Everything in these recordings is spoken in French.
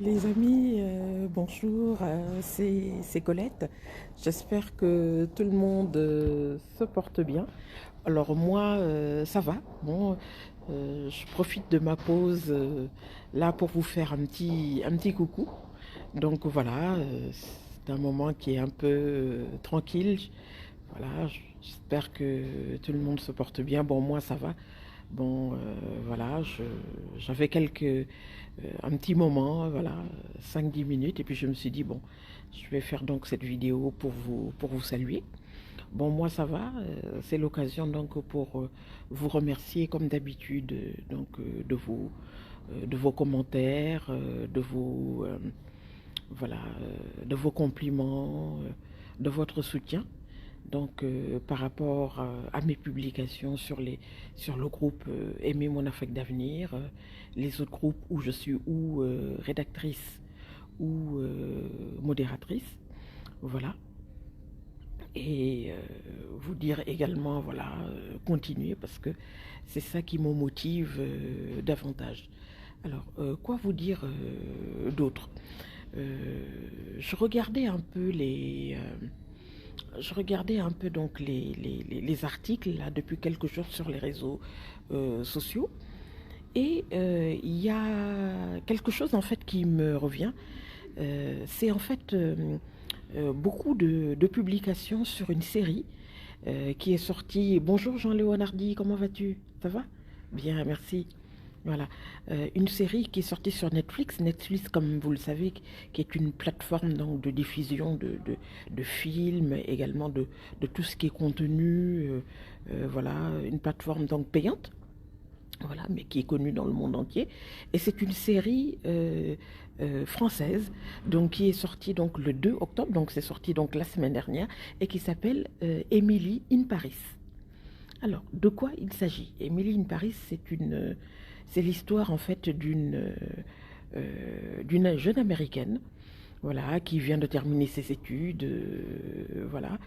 Les amis, bonjour, c'est Colette. J'espère que tout le monde se porte bien. Alors moi, ça va. Bon, je profite de ma pause là pour vous faire un petit coucou. Donc voilà, c'est un moment qui est un peu tranquille. Voilà, j'espère que tout le monde se porte bien. Bon, moi, ça va. Bon, voilà, j'avais un petit moment, voilà, 5 10 minutes, et puis je me suis dit, bon, je vais faire donc cette vidéo pour vous saluer. Bon, moi, ça va, c'est l'occasion donc pour vous remercier, comme d'habitude, de vos commentaires, voilà, de vos compliments, de votre soutien. Donc, par rapport à mes publications sur le groupe Aimer mon affect d'avenir, les autres groupes où je suis ou rédactrice ou modératrice, voilà. Et vous dire également, voilà, continuer parce que c'est ça qui me motive davantage. Alors, quoi vous dire d'autre? Je regardais un peu je regardais un peu donc les articles là depuis quelques jours sur les réseaux sociaux et il y a quelque chose en fait qui me revient. C'est en fait beaucoup de publications sur une série qui est sortie. Bonjour Jean-Léonardi, comment vas-tu? Ça va? Bien, merci. Voilà. Une série qui est sortie sur Netflix. Netflix, comme vous le savez, qui est une plateforme donc, de diffusion de films, également de tout ce qui est contenu. Voilà, une plateforme donc payante. Voilà, mais qui est connue dans le monde entier. Et c'est une série française, donc qui est sortie donc le 2 octobre, donc c'est sorti donc la semaine dernière, et qui s'appelle Emily in Paris. Alors, de quoi il s'agit? Emily in Paris, c'est l'histoire en fait d'une jeune américaine, voilà, qui vient de terminer ses études, voilà,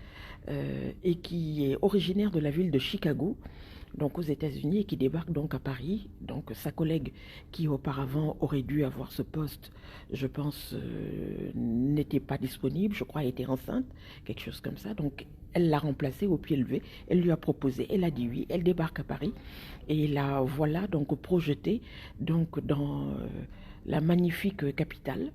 et qui est originaire de la ville de Chicago, donc aux États-Unis, et qui débarque donc à Paris. Donc sa collègue qui auparavant aurait dû avoir ce poste, je pense, n'était pas disponible, je crois, était enceinte, quelque chose comme ça. Donc elle l'a remplacée au pied levé, elle lui a proposé, elle a dit oui, elle débarque à Paris et la voilà donc projetée donc dans la magnifique capitale.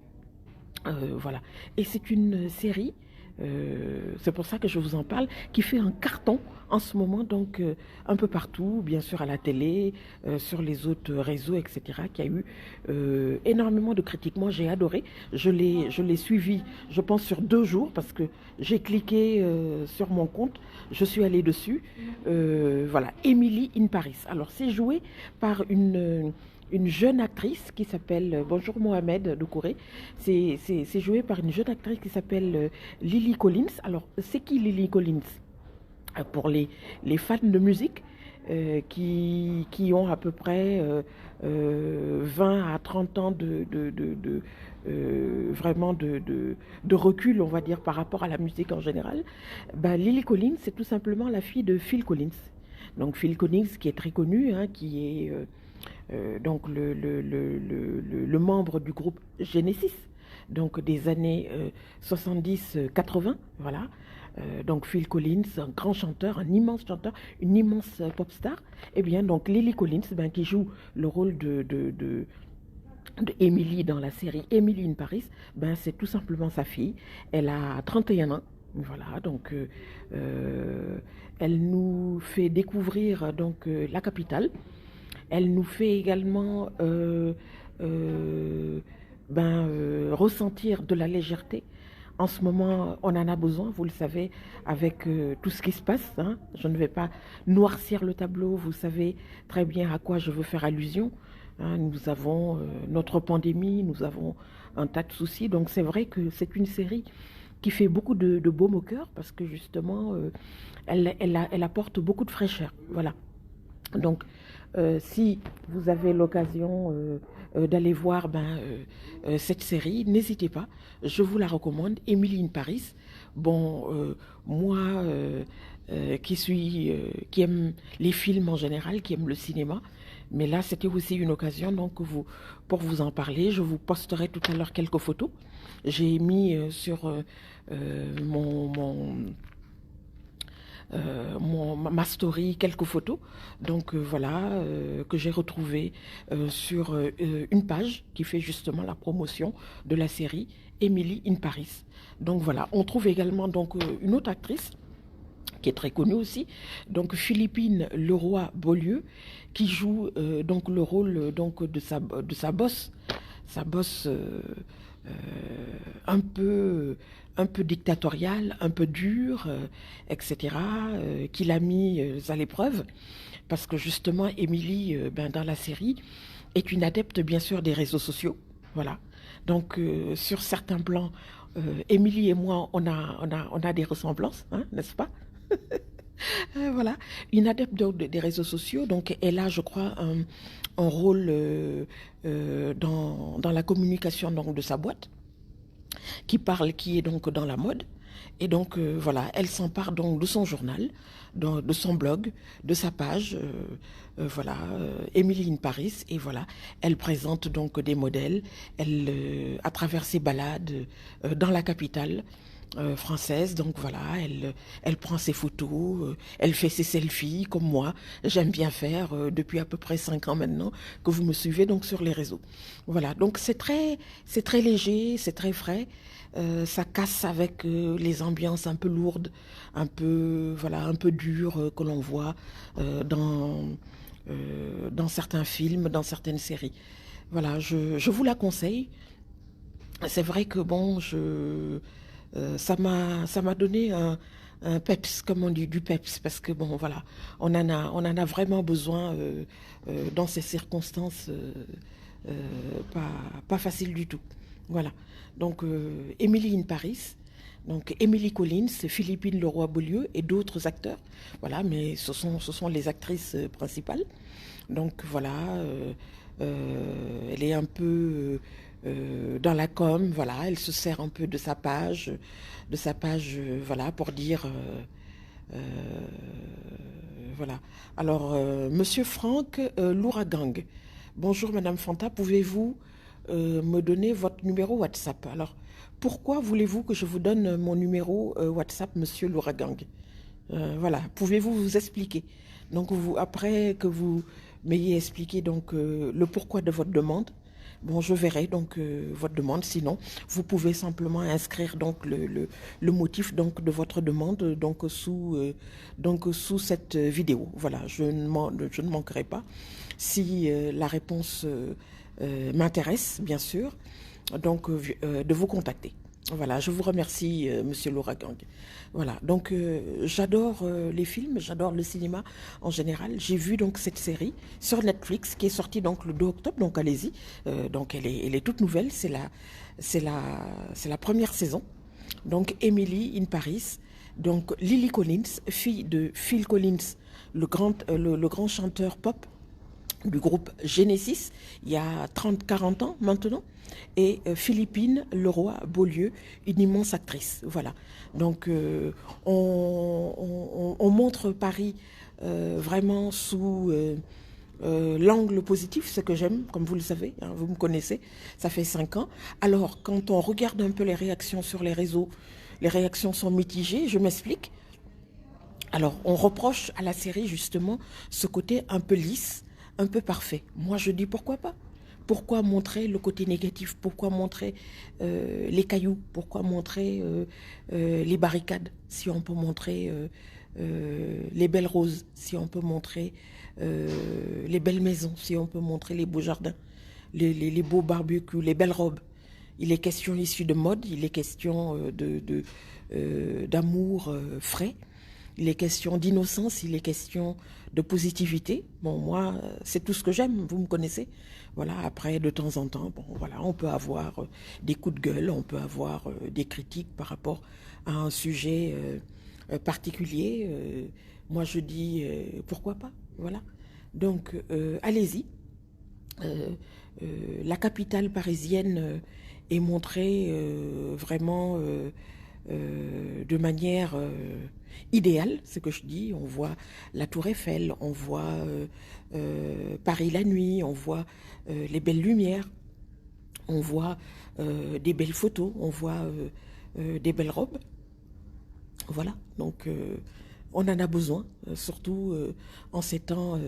Voilà. Et c'est une série, c'est pour ça que je vous en parle, qui fait un carton en ce moment, donc un peu partout, bien sûr à la télé, sur les autres réseaux, etc., qui a eu énormément de critiques. Moi, j'ai adoré. Je l'ai suivi, je pense, sur 2 jours, parce que j'ai cliqué sur mon compte, je suis allée dessus. Voilà, Emily in Paris. Alors, c'est joué par une jeune actrice qui s'appelle Bonjour Mohamed Doucouré. C'est joué par une jeune actrice qui s'appelle Lily Collins. Alors, c'est qui Lily Collins? Pour les fans de musique qui ont à peu près 20 à 30 ans vraiment de recul, on va dire, par rapport à la musique en général. Ben, Lily Collins, c'est tout simplement la fille de Phil Collins. Donc Phil Collins, qui est très connu, hein, qui est donc le membre du groupe Genesis, donc des années 70-80, voilà. Donc Phil Collins, un grand chanteur, un immense chanteur, une immense pop star. Et bien donc Lily Collins, ben, qui joue le rôle de Emily dans la série Emily in Paris, ben, c'est tout simplement sa fille. Elle a 31 ans. Voilà, donc elle nous fait découvrir donc la capitale. Elle nous fait également ressentir de la légèreté. En ce moment, on en a besoin, vous le savez, avec tout ce qui se passe, hein. Je ne vais pas noircir le tableau, vous savez très bien à quoi je veux faire allusion, hein. Nous avons notre pandémie, nous avons un tas de soucis, donc c'est vrai que c'est une série qui fait beaucoup de baume au cœur parce que justement, elle apporte beaucoup de fraîcheur. Voilà. Donc, si vous avez l'occasion d'aller voir cette série, n'hésitez pas, je vous la recommande, Emily in Paris. Bon, moi qui aime les films en général, qui aime le cinéma, Mais là, c'était aussi une occasion donc pour vous en parler. Je vous posterai tout à l'heure quelques photos. J'ai mis sur mon ma story quelques photos, donc voilà, que j'ai retrouvé sur une page qui fait justement la promotion de la série Emily in Paris. Donc voilà, on trouve également donc une autre actrice qui est très connue aussi, donc Philippine Leroy-Beaulieu, qui joue donc le rôle donc de sa boss, sa boss un peu dictatoriale, un peu dure, etc., qu'il a mis à l'épreuve, parce que justement, Émilie, ben, dans la série, est une adepte, bien sûr, des réseaux sociaux. Voilà. Donc, sur certains plans, Émilie et moi, on a des ressemblances, hein, n'est-ce pas? Voilà, une adepte des réseaux sociaux, donc elle a, je crois, un rôle dans la communication donc, de sa boîte, qui est donc dans la mode. Et donc, voilà, elle s'empare donc de son journal, de son blog, de sa page, voilà, Emily in Paris. Et voilà, elle présente donc des modèles, à travers ses balades dans la capitale française. Donc voilà, elle prend ses photos, elle fait ses selfies, comme moi, j'aime bien faire depuis à peu près 5 ans maintenant que vous me suivez donc sur les réseaux. Voilà, donc c'est très léger, c'est très frais. Ça casse avec les ambiances un peu lourdes, un peu, voilà, un peu dures que l'on voit dans certains films, dans certaines séries. Voilà, je vous la conseille. C'est vrai que bon, ça m'a donné un peps, comme on dit, du peps, parce que bon, voilà, on en a vraiment besoin dans ces circonstances pas, pas faciles du tout. Voilà. Donc, Emily in Paris, donc Emily Collins, Philippine Leroy-Beaulieu et d'autres acteurs. Voilà, mais ce sont les actrices principales. Donc voilà, elle est un peu dans la com, voilà, elle se sert un peu de sa page, voilà, pour dire, voilà. Alors, Monsieur Franck Louragang, bonjour Madame Fanta, pouvez-vous me donner votre numéro WhatsApp? Alors, pourquoi voulez-vous que je vous donne mon numéro WhatsApp, Monsieur Louragang? Voilà, pouvez-vous vous expliquer? Donc, après que vous m'ayez expliqué donc, le pourquoi de votre demande, bon, je verrai donc votre demande. Sinon, vous pouvez simplement inscrire donc le motif donc de votre demande donc sous cette vidéo. Voilà, je ne manquerai pas. Si la réponse m'intéresse, bien sûr, donc de vous contacter. Voilà, je vous remercie, Monsieur Louragang. Voilà, donc j'adore les films, j'adore le cinéma en général. J'ai vu donc cette série sur Netflix qui est sortie donc le 2 octobre, donc allez-y. Donc elle est toute nouvelle, c'est la première saison. Donc Emily in Paris, donc Lily Collins, fille de Phil Collins, le grand chanteur pop du groupe Genesis, il y a 30-40 ans maintenant, et Philippine Leroy-Beaulieu, une immense actrice. Voilà. Donc, on montre Paris vraiment sous l'angle positif, ce que j'aime, comme vous le savez, hein, vous me connaissez, ça fait 5 ans. Alors, quand on regarde un peu les réactions sur les réseaux, les réactions sont mitigées, je m'explique. Alors, on reproche à la série justement ce côté un peu lisse, un peu parfait. Moi, je dis pourquoi pas? Pourquoi montrer le côté négatif? Pourquoi montrer les cailloux? Pourquoi montrer les barricades? Si on peut montrer les belles roses, si on peut montrer les belles maisons, si on peut montrer les beaux jardins, les beaux barbecues, les belles robes. Il est question ici de mode, il est question d'amour frais. Il est question d'innocence, il est question de positivité. Bon, moi, c'est tout ce que j'aime, vous me connaissez. Voilà, après, de temps en temps, bon, voilà, on peut avoir des coups de gueule, on peut avoir des critiques par rapport à un sujet particulier. Moi, je dis, pourquoi pas, voilà. Donc, allez-y. La capitale parisienne est montrée vraiment de manière idéale, ce que je dis. On voit la Tour Eiffel, on voit Paris la nuit, on voit les belles lumières, on voit des belles photos, on voit des belles robes. Voilà, donc on en a besoin, surtout en ces temps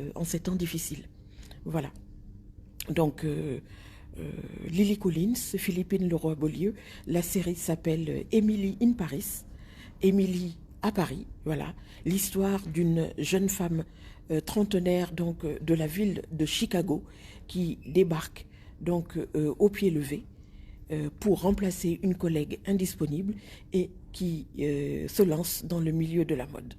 difficiles. Voilà. Donc, Lily Collins, Philippine Leroy-Beaulieu, la série s'appelle Emily in Paris, Emily à Paris, voilà. L'histoire d'une jeune femme trentenaire donc, de la ville de Chicago qui débarque donc au pied levé pour remplacer une collègue indisponible et qui se lance dans le milieu de la mode.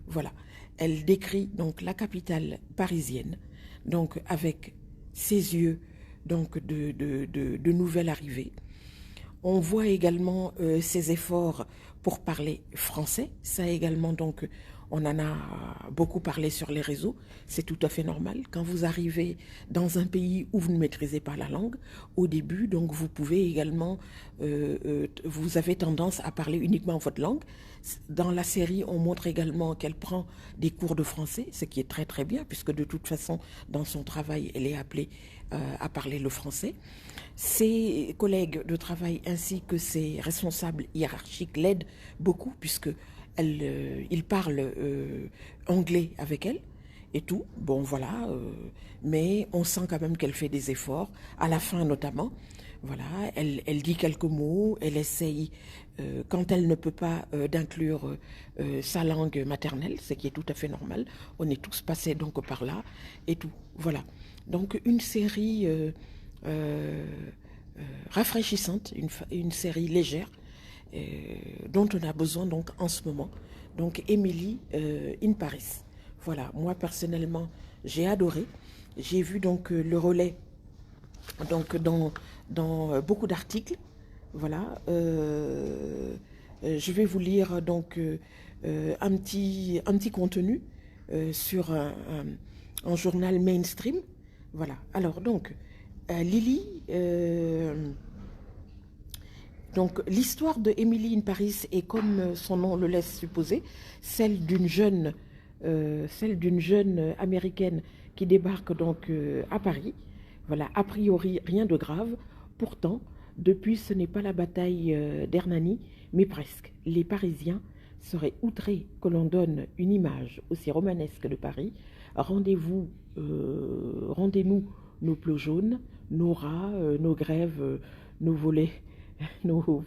Voilà. Elle décrit donc la capitale parisienne, donc avec ses yeux donc de nouvelle arrivée. On voit également ses efforts pour parler français. Ça également, donc, on en a beaucoup parlé sur les réseaux. C'est tout à fait normal. Quand vous arrivez dans un pays où vous ne maîtrisez pas la langue, au début, donc, vous pouvez également, vous avez tendance à parler uniquement votre langue. Dans la série, on montre également qu'elle prend des cours de français, ce qui est très très bien, puisque de toute façon, dans son travail, elle est appelée à parler le français. Ses collègues de travail ainsi que ses responsables hiérarchiques l'aident beaucoup, puisque il parle anglais avec elle et tout. Bon, voilà, mais on sent quand même qu'elle fait des efforts, à la fin notamment. Voilà, elle dit quelques mots, elle essaye, quand elle ne peut pas, d'inclure sa langue maternelle, ce qui est tout à fait normal. On est tous passés donc par là et tout. Voilà. Donc une série rafraîchissante, une série légère dont on a besoin donc en ce moment. Donc Emily in Paris. Voilà, moi personnellement j'ai adoré. J'ai vu donc le relais donc dans beaucoup d'articles. Voilà, je vais vous lire donc un petit contenu sur un journal mainstream. Voilà, alors donc Lily, donc l'histoire de Emily in Paris est, comme son nom le laisse supposer, celle d'une jeune américaine qui débarque donc à Paris. Voilà, a priori rien de grave. Pourtant, depuis, ce n'est pas la bataille d'Hernani, mais presque. Les Parisiens seraient outrés que l'on donne une image aussi romanesque de Paris. Rendez-nous nos plots jaunes, nos rats, nos grèves, nos volets, nos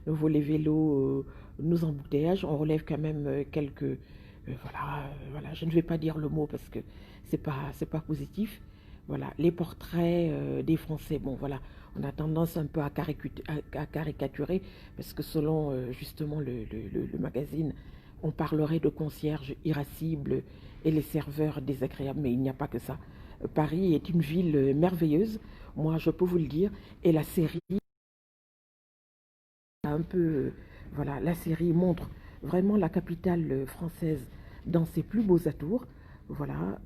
volets vélos, nos embouteillages. On relève quand même quelques... voilà, je ne vais pas dire le mot parce que c'est pas positif. Voilà, les portraits des Français, bon voilà, on a tendance un peu à caricaturer parce que selon justement le magazine, on parlerait de concierges irascibles et les serveurs désagréables, mais il n'y a pas que ça. Paris est une ville merveilleuse, moi je peux vous le dire, et la série un peu, voilà, la série montre vraiment la capitale française dans ses plus beaux atours. Voilà,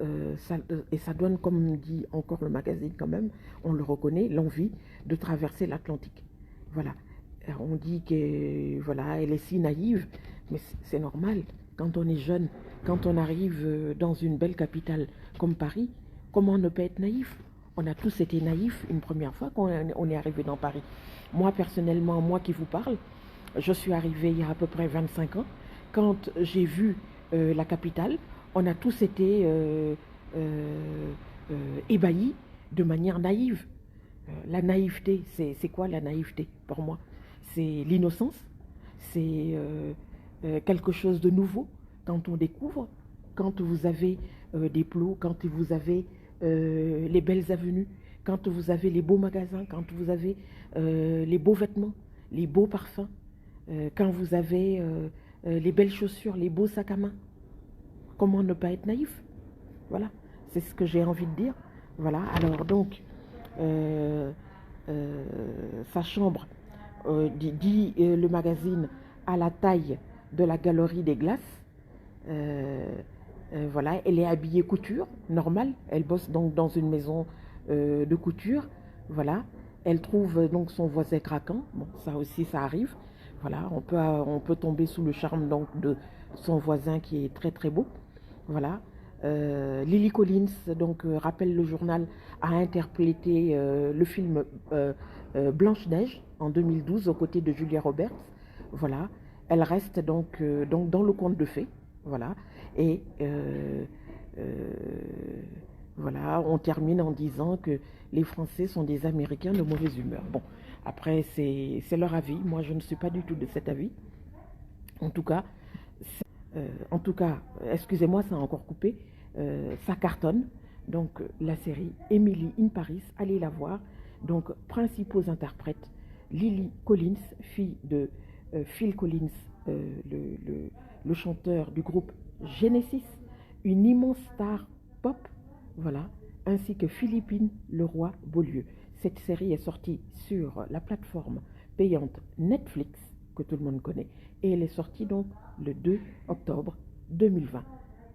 et ça donne, comme dit encore le magazine quand même, on le reconnaît, l'envie de traverser l'Atlantique. Voilà, on dit que voilà, elle est si naïve, mais c'est normal. Quand on est jeune, quand on arrive dans une belle capitale comme Paris, comment ne pas être naïf? On a tous été naïfs une première fois quand on est arrivé dans Paris. Moi, personnellement, moi qui vous parle, je suis arrivée il y a à peu près 25 ans. Quand j'ai vu la capitale, on a tous été ébahis de manière naïve. La naïveté, c'est quoi la naïveté pour moi? C'est l'innocence, c'est quelque chose de nouveau quand on découvre, quand vous avez des plots, quand vous avez les belles avenues, quand vous avez les beaux magasins, quand vous avez les beaux vêtements, les beaux parfums, quand vous avez les belles chaussures, les beaux sacs à main. Comment ne pas être naïf? Voilà, c'est ce que j'ai envie de dire. Voilà, alors donc, sa chambre, dit le magazine, à la taille de la galerie des glaces. Voilà, elle est habillée couture, normale. Elle bosse donc dans une maison de couture. Voilà, elle trouve donc son voisin craquant. Bon, ça aussi, ça arrive. Voilà, on peut tomber sous le charme donc de son voisin qui est très très beau. Voilà. Lily Collins, donc rappelle le journal, a interprété le film Blanche-Neige en 2012 aux côtés de Julia Roberts. Voilà. Elle reste donc dans le conte de fées. Voilà. Et euh, voilà, on termine en disant que les Français sont des Américains de mauvaise humeur. Bon, après, c'est leur avis. Moi, je ne suis pas du tout de cet avis. En tout cas, excusez-moi, ça a encore coupé. Ça cartonne. Donc, la série Emily in Paris, allez la voir. Donc, principaux interprètes, Lily Collins, fille de Phil Collins, le chanteur du groupe Genesis, une immense star pop, voilà, ainsi que Philippine Leroy-Beaulieu. Cette série est sortie sur la plateforme payante Netflix, que tout le monde connaît, et elle est sortie donc le 2 octobre 2020.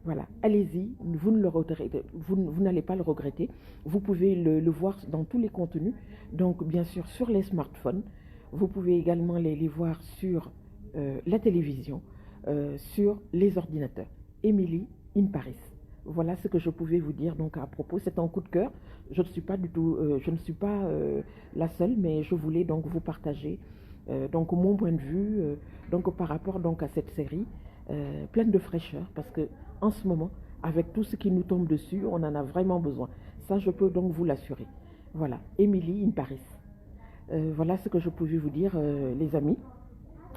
Voilà, allez-y, vous n'allez pas le regretter. Vous pouvez le voir dans tous les contenus, donc bien sûr sur les smartphones. Vous pouvez également les voir sur la télévision, sur les ordinateurs. Emily in Paris. Voilà ce que je pouvais vous dire donc à propos. C'est un coup de cœur. Je ne suis pas du tout, je ne suis pas la seule, mais je voulais donc vous partager donc mon point de vue donc par rapport donc à cette série pleine de fraîcheur, parce que en ce moment, avec tout ce qui nous tombe dessus, on en a vraiment besoin. Ça, je peux donc vous l'assurer. Voilà, Emily in Paris. Voilà ce que je pouvais vous dire, les amis.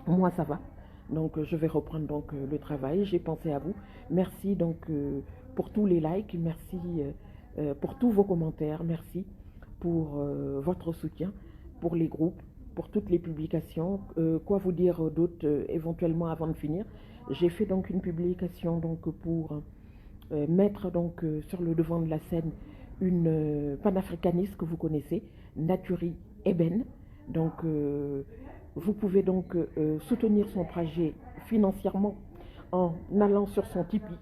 Moi, ça va. Donc, je vais reprendre donc le travail. J'ai pensé à vous. Merci donc pour tous les likes. Merci pour tous vos commentaires. Merci pour votre soutien, pour les groupes, pour toutes les publications. Quoi vous dire d'autre éventuellement avant de finir? J'ai fait donc une publication donc pour mettre donc sur le devant de la scène une panafricaniste que vous connaissez, Naturi Eben. Donc vous pouvez donc soutenir son projet financièrement en allant sur son Tipeee.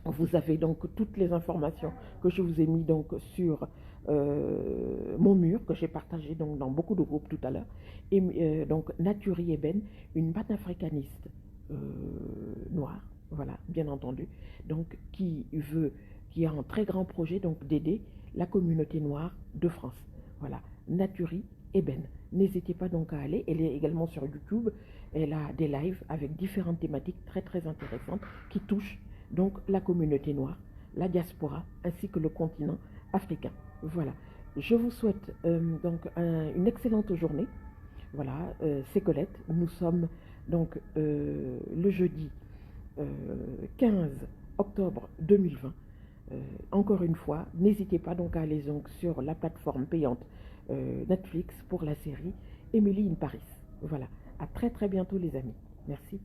Vous avez donc toutes les informations que je vous ai mis donc sur mon mur, que j'ai partagé donc dans beaucoup de groupes tout à l'heure. Et donc Naturi Eben, une panafricaniste noire, voilà, bien entendu, donc qui a un très grand projet donc d'aider la communauté noire de France. Voilà, Naturi Eben. N'hésitez pas donc à aller. Elle est également sur YouTube. Elle a des lives avec différentes thématiques très très intéressantes qui touchent donc la communauté noire, la diaspora ainsi que le continent africain. Voilà. Je vous souhaite donc une excellente journée. Voilà, c'est Colette. Nous sommes donc le jeudi 15 octobre 2020. Encore une fois, n'hésitez pas donc à aller donc sur la plateforme payante Netflix pour la série Emily in Paris. Voilà, à très très bientôt les amis. Merci.